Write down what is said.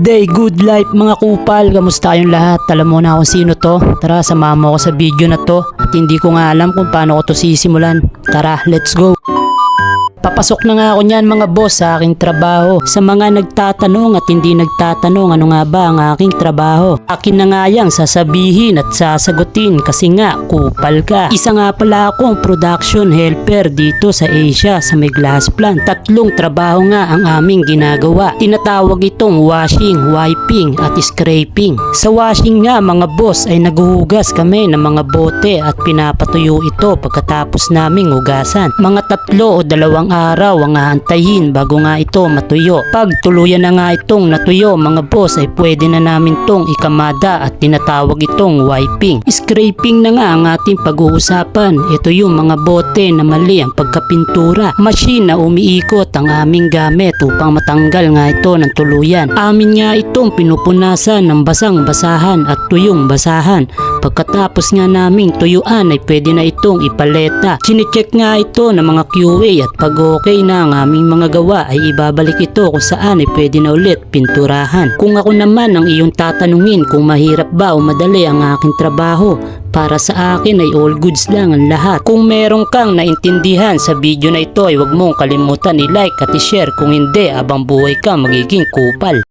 day, good life mga kupal. Kamusta kayong lahat? Alam mo na kung sino to? Tara, samahan mo ako sa video na to. At hindi ko nga alam kung paano ko to sisimulan. Tara, let's go! Papasok na nga ako niyan mga boss sa aking trabaho. Sa mga nagtatanong at hindi nagtatanong ano nga ba ang aking trabaho. Akin na nga yang sasabihin at sasagutin kasi nga kupal ka. Isa nga pala akong production helper dito sa Asia sa may glass plant. 3 trabaho nga ang aming ginagawa. Tinatawag itong washing, wiping at scraping. Sa washing nga mga boss ay naghuhugas kami ng mga bote at pinapatuyo ito pagkatapos naming hugasan. Mga 3 o 2 araw ang aantayin bago nga ito matuyo. Pag tuluyan na nga itong natuyo mga boss ay pwede na namin tong ikamada at tinatawag itong wiping. Scraping na nga ang ating pag-uusapan. Ito yung mga bote na mali ang pagkapintura. Machine na umiikot ang aming gamit upang matanggal nga ito ng tuluyan. Amin nga itong pinupunasan ng basang basahan at tuyong basahan. Pagkatapos nga naming tuyuan ay pwede na itong ipaleta. Chinecheck nga ito ng mga QA at pag okay na ang aming mga gawa ay ibabalik ito kung saan ay pwede na ulit pinturahan. Kung ako naman ang iyong tatanungin kung mahirap ba o madali ang aking trabaho, para sa akin ay all goods lang ang lahat. Kung meron kang naintindihan sa video na ito ay huwag mong kalimutan i-like at i-share. Kung hindi, abang buhay ka magiging kupal.